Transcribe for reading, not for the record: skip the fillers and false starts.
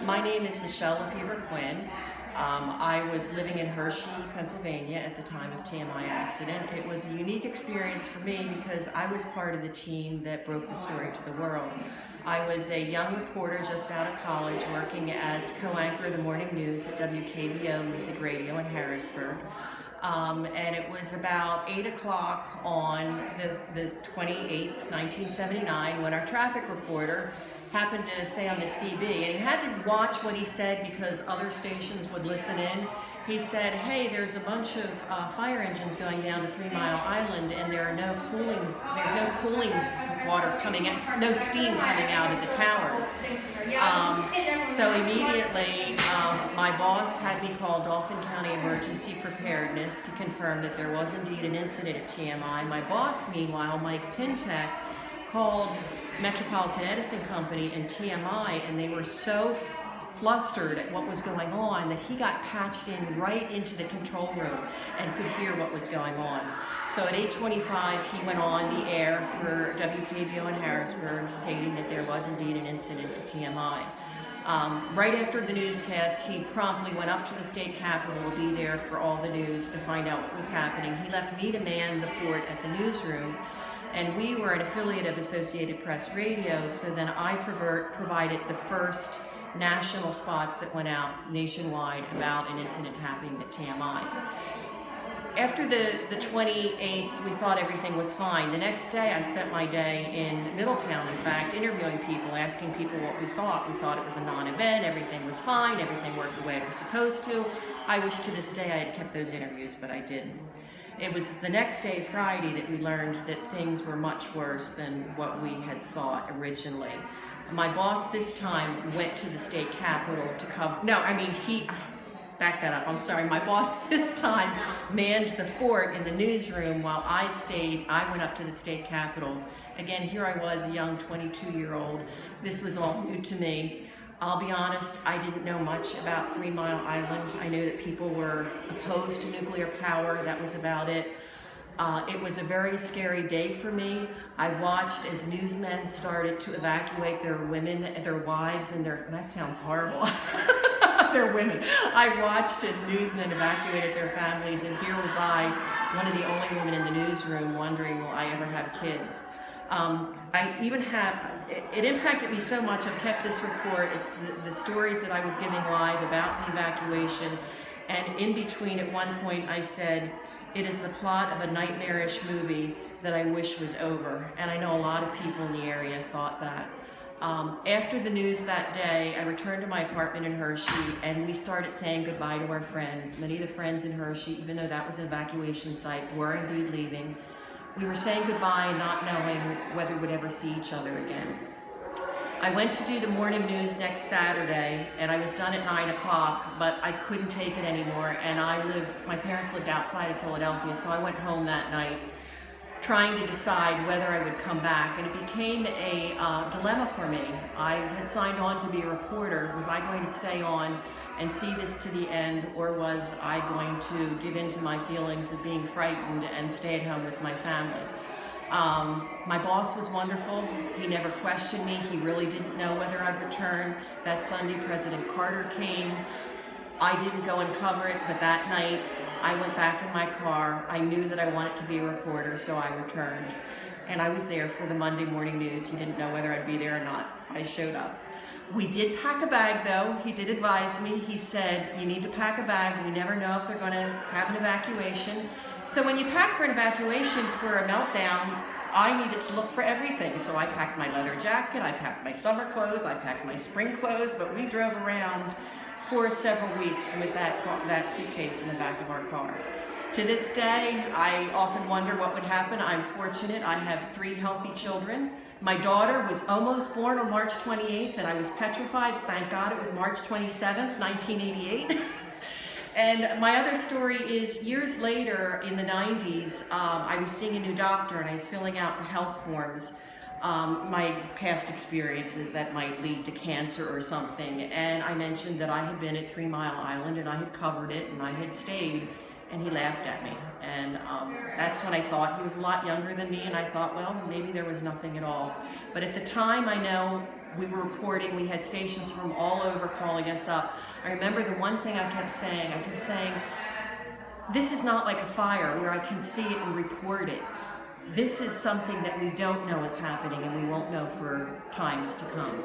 My name is Michele Quinn. I was living in Hershey, Pennsylvania at the time of TMI accident. It was a unique experience for me because I was part of the team that broke the story to the world. I was a young reporter just out of college working as co-anchor of the morning news at WKBO Music Radio in Harrisburg. And it was about 8 o'clock on the 28th, 1979, when our traffic reporter happened to say on the CB, and he had to watch what he said because other stations would listen in. He said, "Hey, there's a bunch of fire engines going down to 3 Mile Island, and there's no cooling water coming out, no steam coming out of the towers." So immediately, my boss had me call Dauphin County Emergency Preparedness to confirm that there was indeed an incident at TMI. My boss, meanwhile, Mike Pintek, called Metropolitan Edison Company and TMI, and they were so flustered at what was going on that he got patched in right into the control room and could hear what was going on. So at 8:25 he went on the air for WKBO in Harrisburg stating that there was indeed an incident at TMI. Right after the newscast, he promptly went up to the state capitol to be there for all the news to find out what was happening. He left me to man the fort at the newsroom, and we were an affiliate of Associated Press Radio, so then I provided the first national spots that went out nationwide about an incident happening at TMI. After the 28th, we thought everything was fine. The next day, I spent my day in Middletown, in fact, interviewing people, asking people what we thought. We thought it was a non-event, everything was fine, everything worked the way it was supposed to. I wish to this day I had kept those interviews, but I didn't. It was the next day, Friday, that we learned that things were much worse than what we had thought originally. My boss this time went to the state capitol to cover, back that up, I'm sorry. My boss this time manned the fort in the newsroom while I went up to the state capitol. Again, here I was, a young 22-year-old. This was all new to me. I'll be honest, I didn't know much about 3 Mile Island. I knew that people were opposed to nuclear power. That was about it. It was a very scary day for me. I watched as newsmen started to evacuate their women, their wives, and that sounds horrible, their women. I watched as newsmen evacuated their families, and here was I, one of the only women in the newsroom, wondering, will I ever have kids? It impacted me so much. I've kept this report. It's the stories that I was giving live about the evacuation, and in between at one point I said, it is the plot of a nightmarish movie that I wish was over, and I know a lot of people in the area thought that. After the news that day, I returned to my apartment in Hershey, and we started saying goodbye to our friends. Many of the friends in Hershey, even though that was an evacuation site, were indeed leaving. We were saying goodbye, not knowing whether we'd ever see each other again. I went to do the morning news next Saturday, and I was done at 9 o'clock, but I couldn't take it anymore, and my parents lived outside of Philadelphia, so I went home that night trying to decide whether I would come back, and it became a dilemma for me. I had signed on to be a reporter. Was I going to stay on and see this to the end, or was I going to give in to my feelings of being frightened and stay at home with my family? My boss was wonderful. He never questioned me. He really didn't know whether I'd return. That Sunday, President Carter came. I didn't go and cover it, but that night I went back in my car. I knew that I wanted to be a reporter, so I returned. And I was there for the Monday morning news. He didn't know whether I'd be there or not. I showed up. We did pack a bag, though. He did advise me. He said, you need to pack a bag. We never know if they're going to have an evacuation. So when you pack for an evacuation for a meltdown, I needed to look for everything. So I packed my leather jacket, I packed my summer clothes, I packed my spring clothes, but we drove around for several weeks with that suitcase in the back of our car. To this day, I often wonder what would happen. I'm fortunate. I have 3 healthy children. My daughter was almost born on March 28th, and I was petrified. Thank God it was March 27th, 1988. And my other story is years later in the 90s, I was seeing a new doctor and I was filling out the health forms, my past experiences that might lead to cancer or something. And I mentioned that I had been at 3 Mile Island and I had covered it and I had stayed, and he laughed at me. And that's when I thought, he was a lot younger than me, and I thought, well, maybe there was nothing at all. But at the time, I know we were reporting. We had stations from all over calling us up. I remember the one thing I kept saying, this is not like a fire where I can see it and report it. This is something that we don't know is happening and we won't know for times to come.